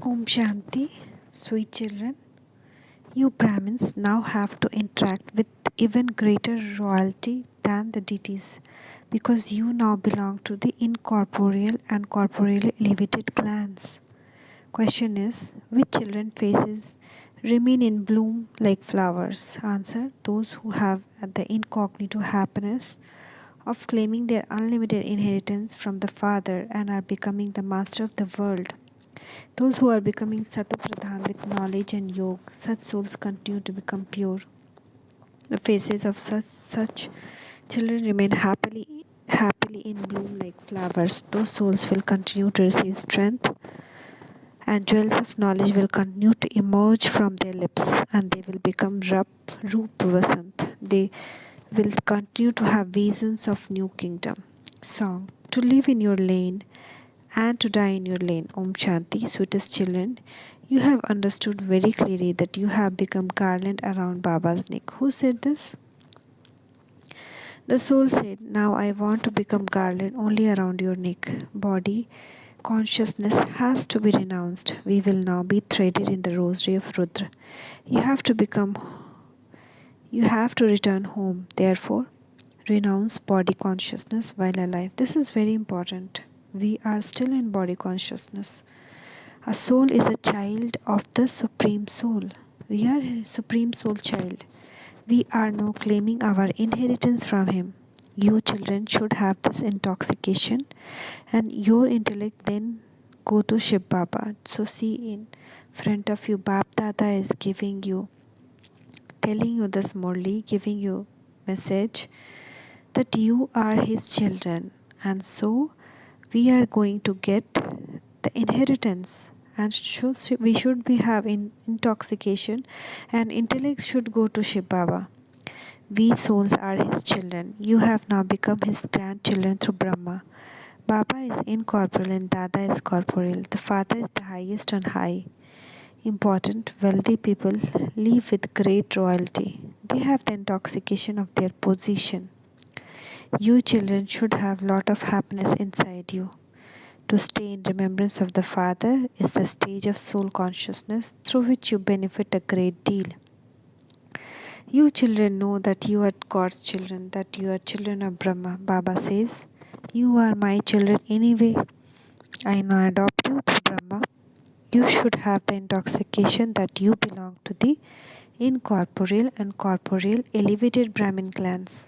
Om Shanti, sweet children. You Brahmins now have to interact with even greater royalty than the deities because you now belong to the incorporeal and corporeally elevated clans. Question is, which children faces remain in bloom like flowers? Answer, those who have the incognito happiness of claiming their unlimited inheritance from the Father and are becoming the master of the world. Those who are becoming Satapradhan with knowledge and yoga, such souls continue to become pure. The faces of such children remain happily in bloom like flowers. Those souls will continue to receive strength, and jewels of knowledge will continue to emerge from their lips, and they will become Rup Vasant. They will continue to have visions of new kingdom. Song. To live in your lane and to die in your lane. Om Shanti, sweetest children. You have understood very clearly that you have become garland around Baba's neck. Who said this? The soul said, now I want to become garland only around your neck. Body consciousness has to be renounced. We will now be threaded in the rosary of Rudra. You have to return home. Therefore, renounce body consciousness while alive. This is very important. We are still in body consciousness. A soul is a child of the Supreme Soul. We are a Supreme Soul child. We are now claiming our inheritance from Him. You children should have this intoxication, and your intellect then go to Shiv Baba. So see in front of you, Bab Dada is telling you this Murli, giving you message that you are his children, and so we are going to get the inheritance, and we should be having intoxication, and intellect should go to Shiv Baba. We souls are his children. You have now become his grandchildren through Brahma. Baba is incorporeal and Dada is corporeal. The Father is the highest on high. Important, wealthy people live with great royalty. They have the intoxication of their position. You children should have lot of happiness inside you. To stay in remembrance of the Father is the stage of soul consciousness through which you benefit a great deal. You children know that you are God's children, that you are children of Brahma. Baba says, you are my children anyway. I now adopt you through Brahma. You should have the intoxication that you belong to the incorporeal and corporeal elevated Brahmin clans.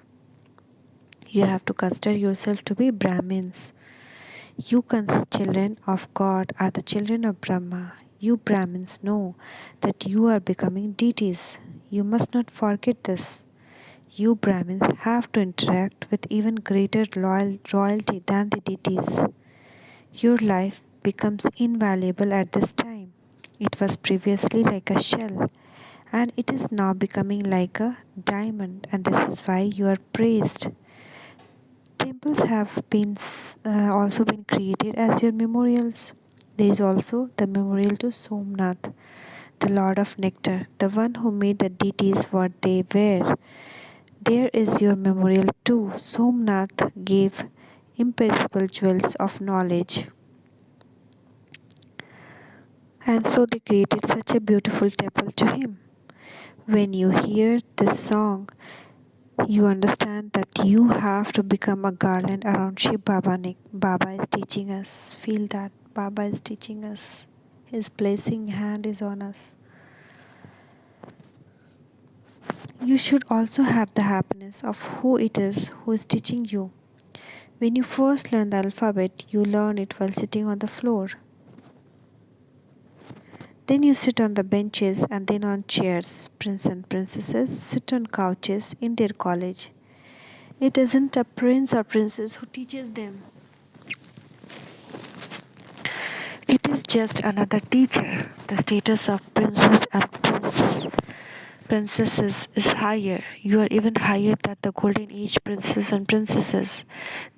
You have to consider yourself to be Brahmins. You children of God are the children of Brahma. You Brahmins know that you are becoming deities. You must not forget this. You Brahmins have to interact with even greater royalty than the deities. Your life becomes invaluable at this time. It was previously like a shell, and it is now becoming like a diamond, and this is why you are praised. Temples have been also been created as your memorials. There is also the memorial to Somnath, the Lord of Nectar, the one who made the deities what they were. There is your memorial too. Somnath gave imperishable jewels of knowledge, and so they created such a beautiful temple to him. When you hear this song, you understand that you have to become a garland around Shiv Baba neck. Baba is teaching us. Feel that. Baba is teaching us. His blessing hand is on us. You should also have the happiness of who it is who is teaching you. When you first learn the alphabet, you learn it while sitting on the floor. Then you sit on the benches and then on chairs. Prince and princesses sit on couches in their college. It isn't a prince or princess who teaches them. It is just another teacher. The status of princes and princesses is higher. You are even higher than the golden age princes and princesses.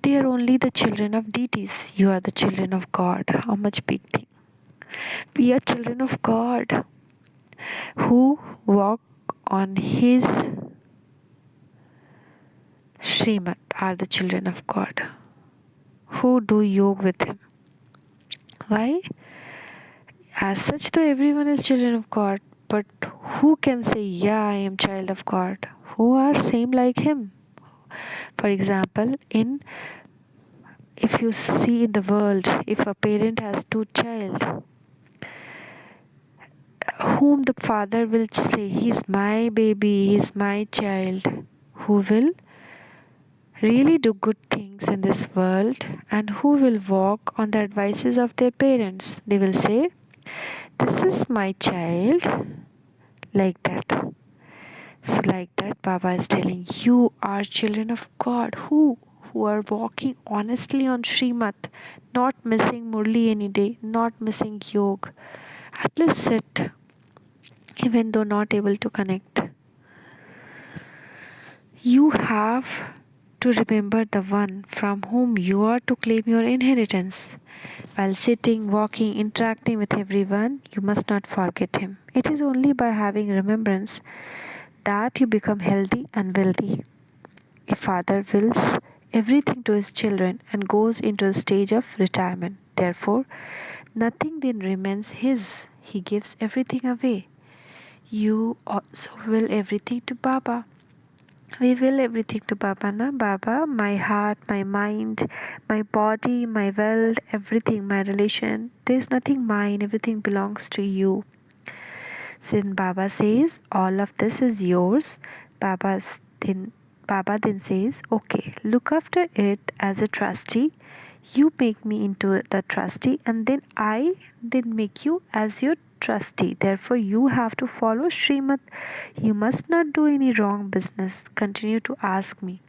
They are only the children of deities. You are the children of God. How much big thing. We are children of God who walk on His Srimad are the children of God who do yoga with Him. Why? As such, though everyone is children of God, but who can say, yeah, I am child of God? Who are same like him? For example, in if you see in the world, if a parent has two child, whom the father will say, he's my baby, he's my child, who will really do good things in this world and who will walk on the advices of their parents. They will say, this is my child, like that. So, like that, Baba is telling you are children of God who are walking honestly on Srimad, not missing Murli any day, not missing Yog. At least sit, even though not able to connect. You have to remember the one from whom you are to claim your inheritance. While sitting, walking, interacting with everyone, you must not forget him. It is only by having remembrance that you become healthy and wealthy. A father wills everything to his children and goes into the stage of retirement. Therefore, nothing then remains his. He gives everything away. You also will everything to Baba. We will everything to Baba, na? Baba, my heart, my mind, my body, my wealth, everything, my relation. There's nothing mine, everything belongs to you. Since Baba says all of this is yours, Baba then says, okay, look after it as a trustee. You make me into the trustee, and then I then make you as your trustee. Therefore, you have to follow Srimad. You must not do any wrong business. Continue to ask me.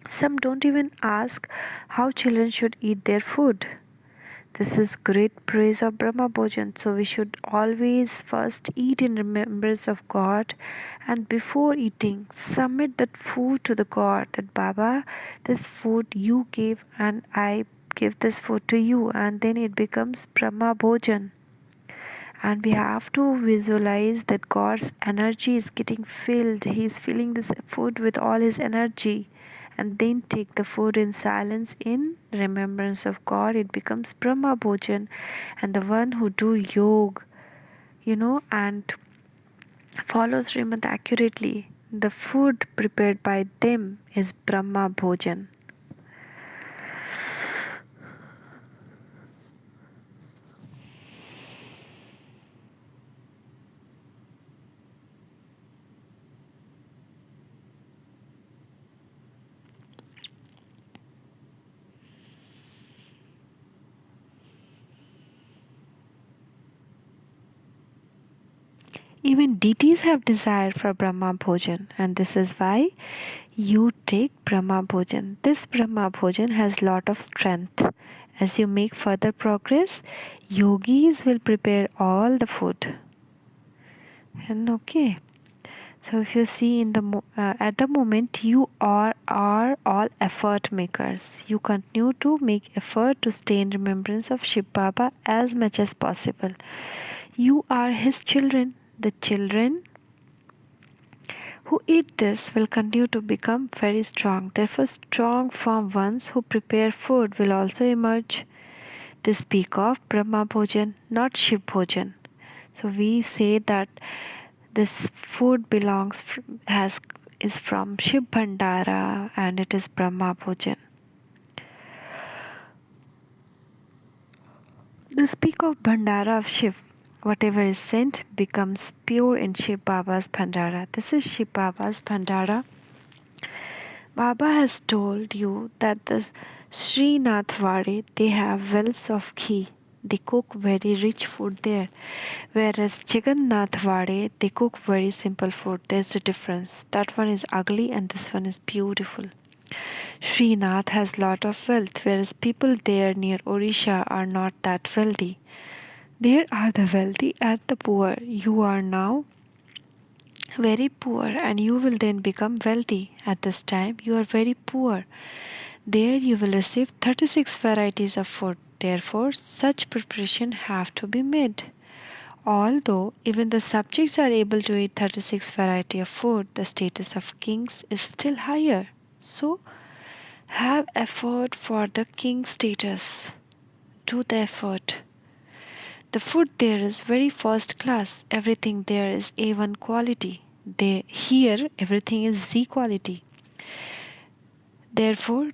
Some don't even ask how children should eat their food. This is great praise of Brahma Bhojan. So we should always first eat in remembrance of God, and before eating, submit that food to the God. That Baba, this food you gave, and I give this food to you, and then it becomes Brahma Bhojan. And we have to visualize that God's energy is getting filled. He is filling this food with all his energy, and then take the food in silence in remembrance of God. It becomes Brahma Bhojan. And the one who do yoga, and follows Srimad accurately, the food prepared by them is Brahma Bhojan. Even deities have desire for Brahma Bhojan, and this is why you take Brahma Bhojan. This Brahma Bhojan has lot of strength. As you make further progress, yogis will prepare all the food. And okay. So if you see at the moment you are all effort makers. You continue to make effort to stay in remembrance of Shiv Baba as much as possible. You are his children. The children who eat this will continue to become very strong. Therefore, strong, firm ones who prepare food will also emerge. They speak of Brahma Bhojan, not Shiv Bhojan. So we say that this food is from Shiv Bhandara and it is Brahma Bhojan. They speak of Bhandara of Shiv. Whatever is sent becomes pure in Shiv Baba's Bhandara. This is Shiv Baba's Bhandara. Baba has told you that the Srinathwade, they have wells of ghee. They cook very rich food there. Whereas Jagannathwade, they cook very simple food. There's a difference. That one is ugly and this one is beautiful. Srinath has lot of wealth, whereas people there near Odisha are not that wealthy. There are the wealthy and the poor. You are now very poor and you will then become wealthy. At this time, you are very poor. There you will receive 36 varieties of food. Therefore, such preparation have to be made. Although even the subjects are able to eat 36 variety of food, the status of kings is still higher. So, have effort for the king status. Do the effort. The food there is very first class. Everything there is A1 quality. Here everything is Z quality. Therefore,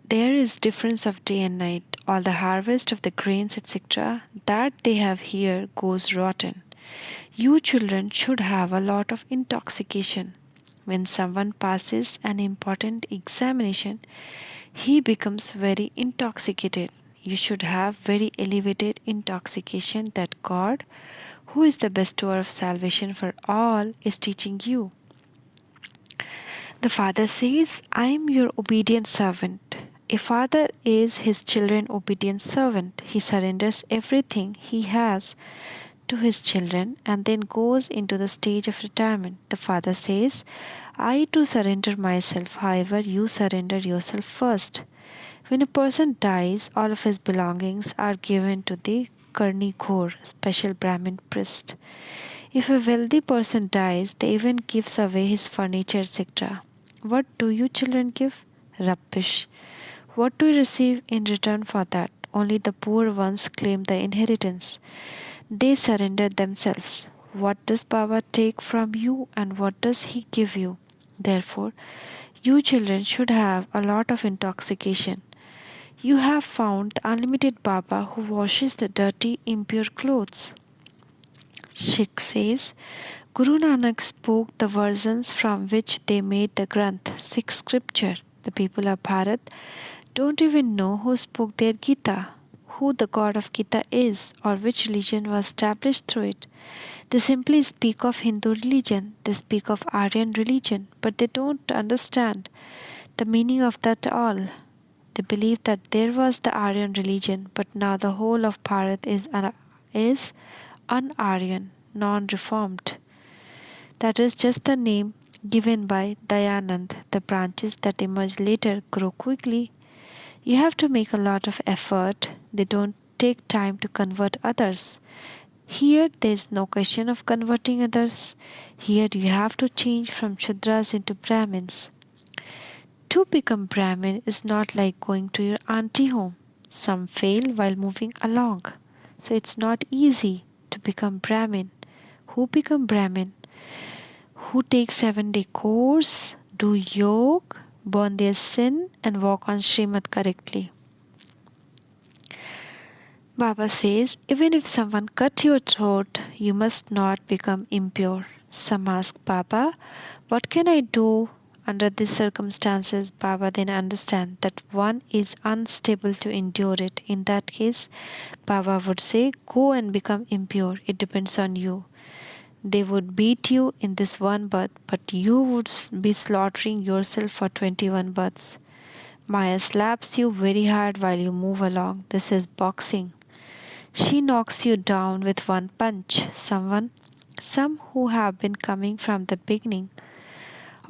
there is difference of day and night. All the harvest of the grains, etc., that they have here goes rotten. You children should have a lot of intoxication. When someone passes an important examination, he becomes very intoxicated. You should have very elevated intoxication that God, who is the bestower of salvation for all, is teaching you. The father says, I am your obedient servant. A father is his children's obedient servant. He surrenders everything he has to his children and then goes into the stage of retirement. The father says, I too surrender myself, however, you surrender yourself first. When a person dies, all of his belongings are given to the Karni Ghor, special Brahmin priest. If a wealthy person dies, they even gives away his furniture, etc. What do you children give? Rubbish. What do you receive in return for that? Only the poor ones claim the inheritance. They surrender themselves. What does Baba take from you and what does he give you? Therefore, you children should have a lot of intoxication. You have found the unlimited Baba who washes the dirty, impure clothes. Sikh says, Guru Nanak spoke the versions from which they made the Granth, Sikh scripture. The people of Bharat don't even know who spoke their Gita, who the god of Gita is, or which religion was established through it. They simply speak of Hindu religion, they speak of Aryan religion, but they don't understand the meaning of that all. They believe that there was the Aryan religion, but now the whole of Bharat is un-Aryan, non-reformed. That is just the name given by Dayanand. The branches that emerge later grow quickly. You have to make a lot of effort. They don't take time to convert others. Here there is no question of converting others. Here you have to change from Shudras into Brahmins. To become Brahmin is not like going to your auntie home. Some fail while moving along. So it's not easy to become Brahmin. Who become Brahmin? Who take 7-day course, do yoga, burn their sin and walk on Srimad correctly. Baba says, even if someone cut your throat, you must not become impure. Some ask Baba, what can I do under these circumstances? Baba then understands that one is unstable to endure it. In that case, Baba would say, go and become impure. It depends on you. They would beat you in this one birth, but you would be slaughtering yourself for 21 births. Maya slaps you very hard while you move along. This is boxing. She knocks you down with one punch. Some who have been coming from the beginning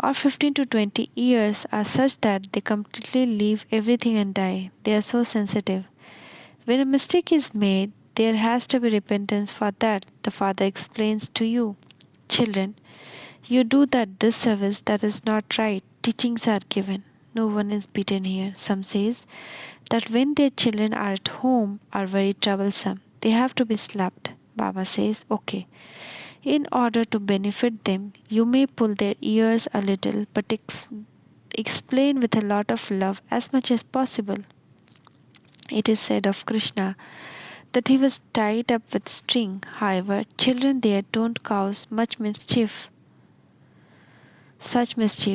or 15 to 20 years are such that they completely leave everything and die. They are so sensitive. When a mistake is made, there has to be repentance for that. The Father explains to you, children, you do that disservice that is not right. Teachings are given. No one is beaten here. Some says that when their children are at home are very troublesome, they have to be slapped. Baba says, okay. In order to benefit them, you may pull their ears a little, but explain with a lot of love as much as possible. It is said of Krishna that he was tied up with string. However, children there don't cause such mischief.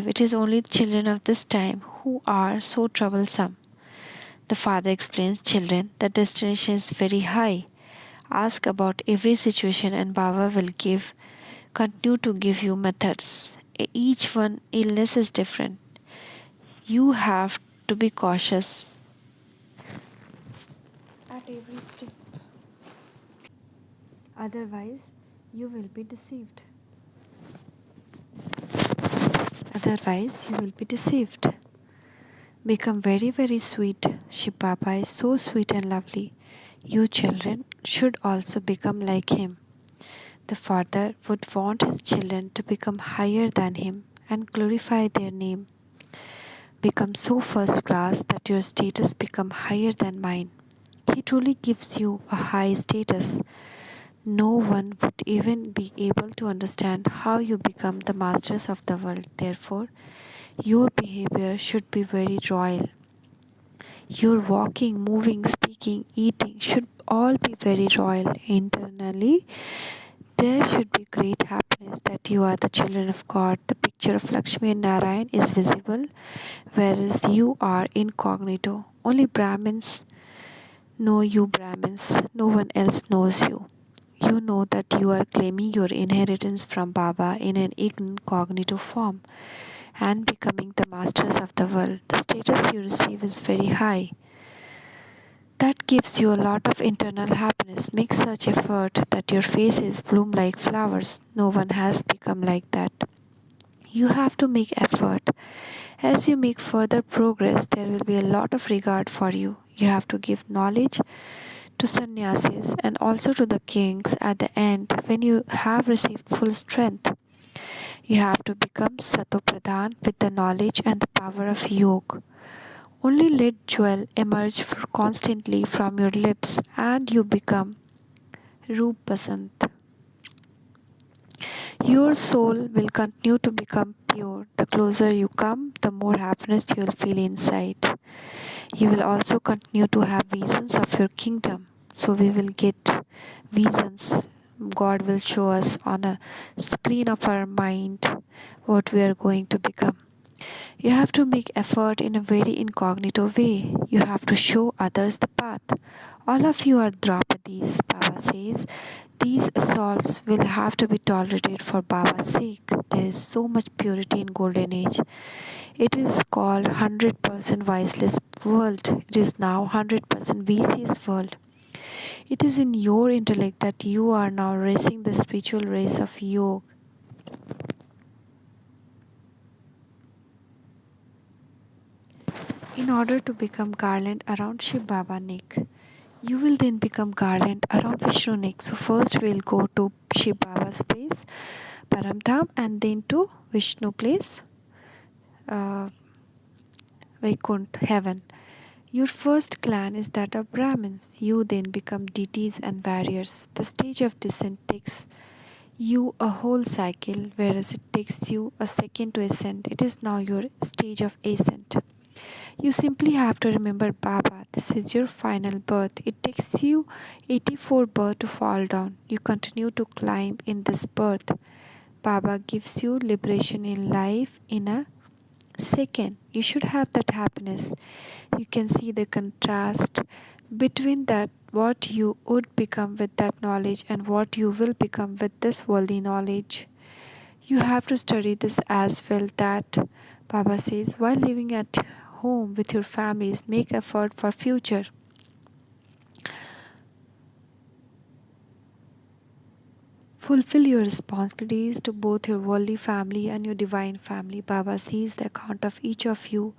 It is only the children of this time who are so troublesome. The father explains, children, the destination is very high. Ask about every situation and Baba will continue to give you methods. Each one illness is different. You have to be cautious at every step. Otherwise, you will be deceived. Otherwise, you will be deceived. Become very, very sweet. Shiv Baba is so sweet and lovely. You children should also become like him. The father would want his children to become higher than him and glorify their name. Become so first class that your status become higher than mine. He truly gives you a high status. no one would even be able to understand how you become the masters of the world. Therefore, your behavior should be very royal. Your walking, moving, speaking, eating should all be very royal. Internally, there should be great happiness that you are the children of God. The picture of Lakshmi and Narayan is visible, whereas you are incognito. Only Brahmins know you, Brahmins. No one else knows you. You know that you are claiming your inheritance from Baba in an incognito form and becoming the masters of the world. The status you receive is very high. That gives you a lot of internal happiness. Make such effort that your faces bloom like flowers. No one has become like that. You have to make effort. As you make further progress, there will be a lot of regard for you. You have to give knowledge to sannyasis and also to the kings at the end when you have received full strength. You have to become Satopradhan with the knowledge and the power of yoga. Only let jewel emerge constantly from your lips and you become Roop Basant. Your soul will continue to become pure. The closer you come, the more happiness you will feel inside. You will also continue to have visions of your kingdom. So we will get visions. God will show us on a screen of our mind what we are going to become. You have to make effort in a very incognito way. You have to show others the path. All of you are Draupadis, Baba says. These assaults will have to be tolerated for Baba's sake. There is so much purity in Golden Age. It is called 100% viceless world. It is now 100% vicious world. It is in your intellect that you are now racing the spiritual race of yoga. In order to become garland around Shiv Baba neck, you will then become garland around Vishnu neck. So first we will go to Shiv Baba's place, Paramdham, and then to Vishnu place, uh, Vaikunt, heaven. Your first clan is that of Brahmins. You then become deities and warriors. The stage of descent takes you a whole cycle, whereas it takes you a second to ascend. It is now your stage of ascent. You simply have to remember Baba. This is your final birth. It takes you 84 births to fall down. You continue to climb in this birth. Baba gives you liberation in life in a second. You should have that happiness. You can see the contrast between that what you would become with that knowledge and what you will become with this worldly knowledge. You have to study this as well. That Baba says, while living at home with your families, make effort for future. Fulfill your responsibilities to both your worldly family and your divine family. Baba sees the account of each of you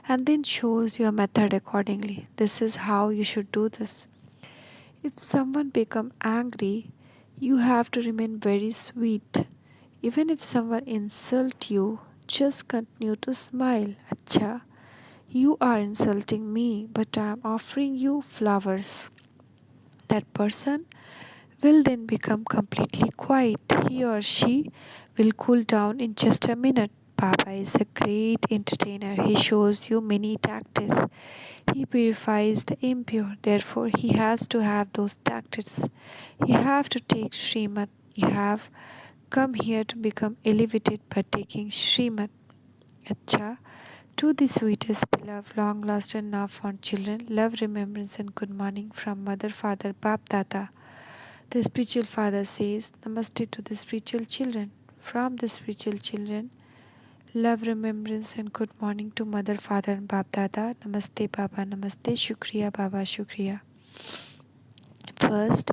and then shows your method accordingly. This is how you should do this. If someone become angry, you have to remain very sweet. Even if someone insult you, just continue to smile. Acha, you are insulting me, but I am offering you flowers. That person will then become completely quiet. He or she will cool down in just a minute. Baba is a great entertainer. He shows you many tactics. He purifies the impure. Therefore, he has to have those tactics. You have to take Srimad. You have come here to become elevated by taking Srimad. Acha. To the sweetest, beloved, long lost and now found children, love, remembrance, and good morning from Mother, Father, Bap, Dada. The spiritual father says, Namaste to the spiritual children. From the spiritual children, love, remembrance, and good morning to Mother, Father, and Bap, Dada. Namaste, Baba, Namaste, Shukriya, Baba, Shukriya. First,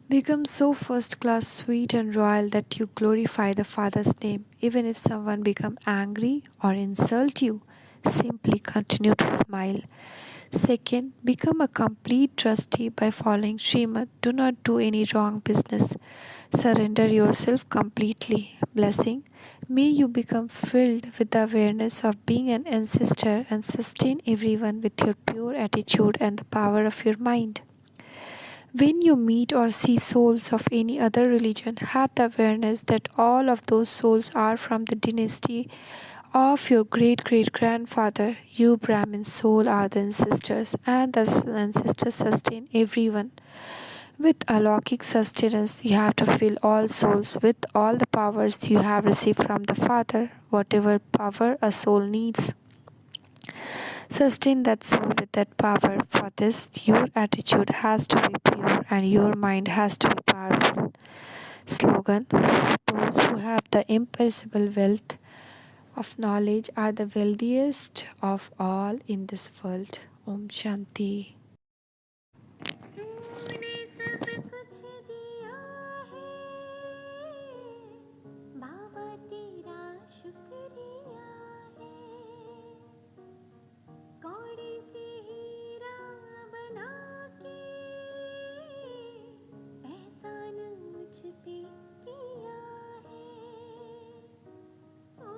become so first class, sweet, and royal that you glorify the Father's name. Even if someone become angry or insult you, simply continue to smile. Second, become a complete trustee by following Srimad. Do not do any wrong business. Surrender yourself completely. Blessing. May you become filled with the awareness of being an ancestor and sustain everyone with your pure attitude and the power of your mind. When you meet or see souls of any other religion, have the awareness that all of those souls are from the dynasty of your great great grandfather. You Brahmin soul are the ancestors, and the ancestors sustain everyone. With alaukic sustenance, you have to fill all souls with all the powers you have received from the Father. Whatever power a soul needs, sustain that soul with that power. For this, your attitude has to be pure and your mind has to be powerful. Slogan: those who have the imperishable wealth of knowledge are the wealthiest of all in this world. Om Shanti. तूने सब कुछ दिया है बाबा तेरा शुक्रिया है कौड़ी सी हीरा बना के एहसान मुझ पे किया है ओ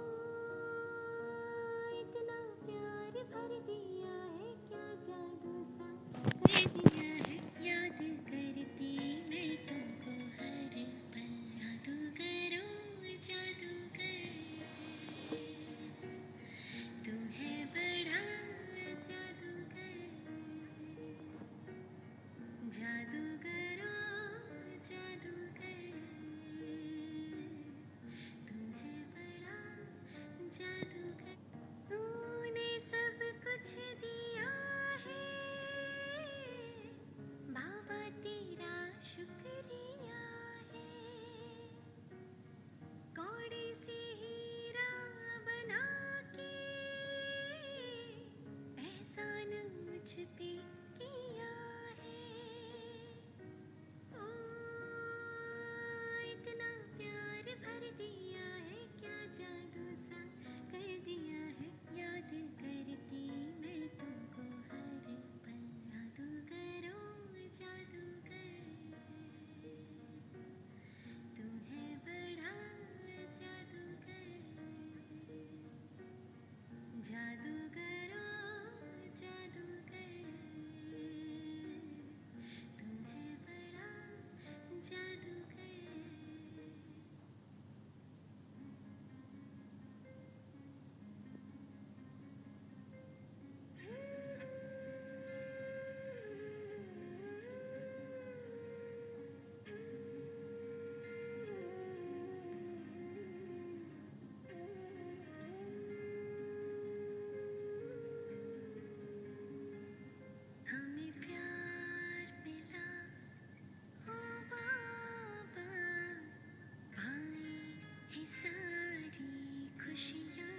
इतना प्यार भर दिया है क्या जादू सा कर दिया है याद करती मैं तुमको हर पल जादूगरो जादूगर तू है बड़ा जादूगर जादूगरो जादूगर तू है बड़ा जादूगर तूने सब कुछ दिया है बाबा तेरा शुक्रिया है कौड़ी सी हीरा बना के एहसान मुझ पे किया है ओ इतना प्यार भर दिया है क्या जादू सा कर दिया है याद करती मैं तुमको हर पल जादूगरो जादूगर तू है बड़ा जादूगर जादूगरो जादूगर तू है बड़ा जादूगर हमें प्यार मिला ओ बाबा पाई है सारी खुशियाँ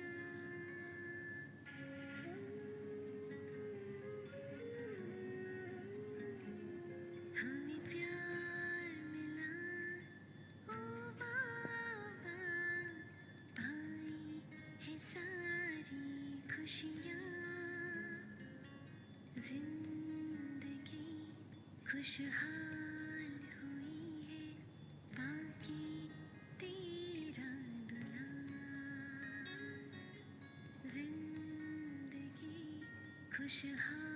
हमें प्यार मिला ओ बाबा पाई है सारी खुशियाँ जिंदगी खुशहाल हुई है बाकी तेरा दुला जिंदगी खुशहाल